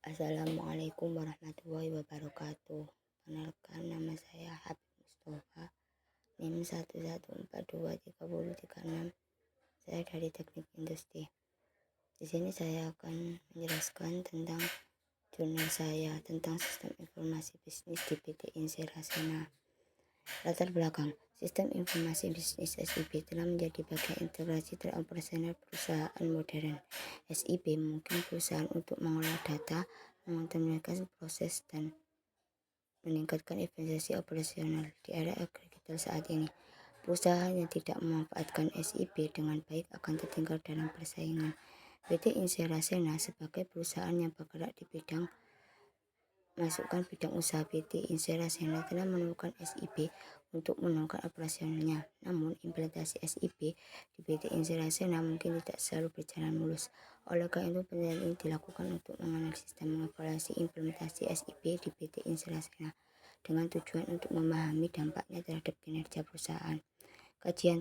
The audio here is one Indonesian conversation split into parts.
Assalamualaikum warahmatullahi wabarakatuh. Perkenalkan, nama saya Habib Mustafa, NIM 1142336. Saya dari Teknik Industri. Di sini saya akan menjelaskan tentang jurnal saya tentang sistem informasi bisnis di PT Insera Sena. Latar belakang, sistem informasi bisnis SIP telah menjadi bagian integrasi dalam operasional perusahaan modern. SIP mungkin perusahaan untuk mengolah data, mengoptimalkan proses, dan meningkatkan efisiensi operasional. Di era digital saat ini, perusahaan yang tidak memanfaatkan SIP dengan baik akan tertinggal dalam persaingan. PT Insera Sena sebagai perusahaan yang bergerak di bidang usaha, PT Insera Sena telah menemukan SIP untuk menunjang operasionalnya. Namun, implementasi SIP di PT Insera Sena mungkin tidak selalu berjalan mulus. Oleh karena itu, penelitian ini dilakukan untuk menganalisis dan mengevaluasi implementasi SIP di PT Insera Sena dengan tujuan untuk memahami dampaknya terhadap kinerja perusahaan. Kajian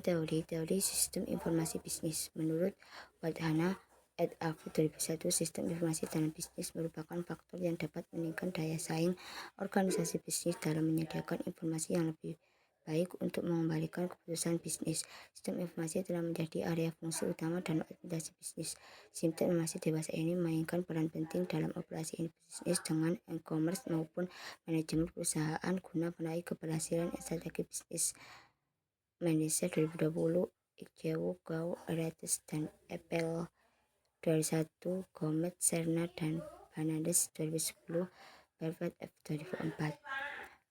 teori sistem informasi bisnis. Menurut Wadhana et al. 2001, sistem informasi dalam bisnis merupakan faktor yang dapat meningkatkan daya saing organisasi bisnis dalam menyediakan informasi yang lebih baik untuk mengembalikan keputusan bisnis. Sistem informasi telah menjadi area fungsi utama dalam administrasi bisnis. Sistem informasi dewasa ini memainkan peran penting dalam operasi bisnis dengan e-commerce maupun manajemen perusahaan guna meraih keberhasilan strategi bisnis. Indonesia 2020, Ikjewo, Gao, Eratus, dan Apple 2001, Gomet, Serna, dan Banades 2010, Perfect F 2004.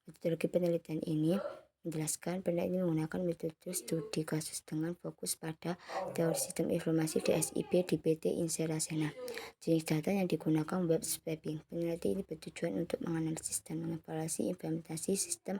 Metodologi penelitian ini menjelaskan penelitian menggunakan metode studi kasus dengan fokus pada teori sistem informasi di SIP di PT Insera Sena. Jenis data yang digunakan web scraping. Penelitian ini bertujuan untuk menganalisis dan mengevaluasi implementasi sistem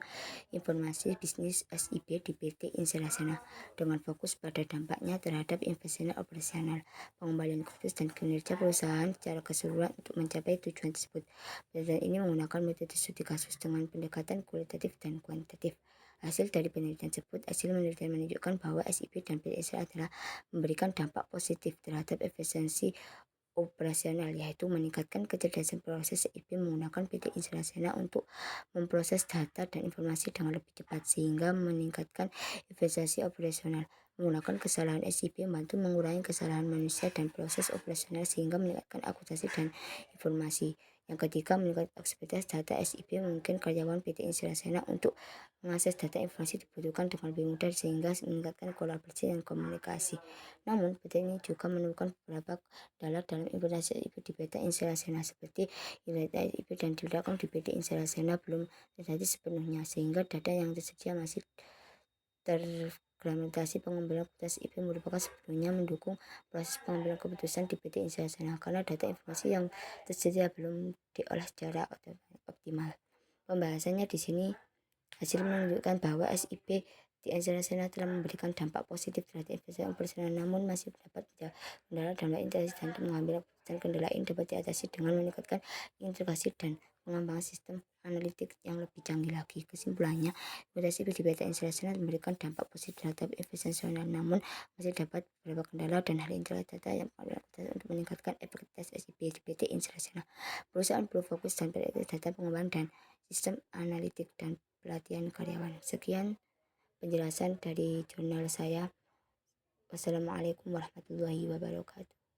informasi bisnis SIP di PT Insera Sena dengan fokus pada dampaknya terhadap efisiensi operasional, pengembalian keputusan, dan kinerja perusahaan secara keseluruhan untuk mencapai tujuan tersebut. Penelitian ini menggunakan metode studi kasus dengan pendekatan kualitatif dan kuantitatif. Hasil dari penelitian tersebut, menunjukkan bahwa SIP dan PT Insera telah memberikan dampak positif terhadap efisiensi operasional, yaitu meningkatkan kecerdasan proses. SIP menggunakan PT Insera Sena untuk memproses data dan informasi dengan lebih cepat sehingga meningkatkan efisiensi operasional. Menggunakan kesalahan SIP membantu mengurangi kesalahan manusia dan proses operasional sehingga meningkatkan akurasi dan informasi. Yang ketiga, meningkatkan aksesibilitas data SIP memungkinkan karyawan PT Insera Sena untuk mengakses data informasi dibutuhkan dengan lebih mudah sehingga meningkatkan kolaborasi dan komunikasi. Namun, PT ini juga menemukan beberapa kendala dalam implementasi SIP di PT Insera Sena seperti implementasi SIP dan digunakan di PT Insera Sena belum terjadi sepenuhnya sehingga data yang tersedia masih terfragmentasi. Pengambilan keputusan SIP merupakan sepenuhnya mendukung proses pengambilan keputusan di PT Insera Sena karena data informasi yang tersedia belum diolah secara optimal. Pembahasannya di sini, hasil menunjukkan bahwa SIP di Insera Sena telah memberikan dampak positif terhadap efisiensi operasional, namun masih dapat kendala dalam integrasi dan mengambil keputusan. Kendala ini dapat diatasi dengan meningkatkan integrasi dan pengembangan sistem analitik yang lebih canggih lagi. Kesimpulannya, SIP di PT Insera Sena memberikan dampak positif terhadap efisiensi, namun masih dapat beberapa kendala dan hal integrasi data yang untuk meningkatkan efektivitas SIP di PT Insera Sena. Perusahaan perlu fokus dan prioritas data pengembangan dan sistem analitik dan pelatihan karyawan. Sekian penjelasan dari jurnal saya. Wassalamualaikum warahmatullahi wabarakatuh.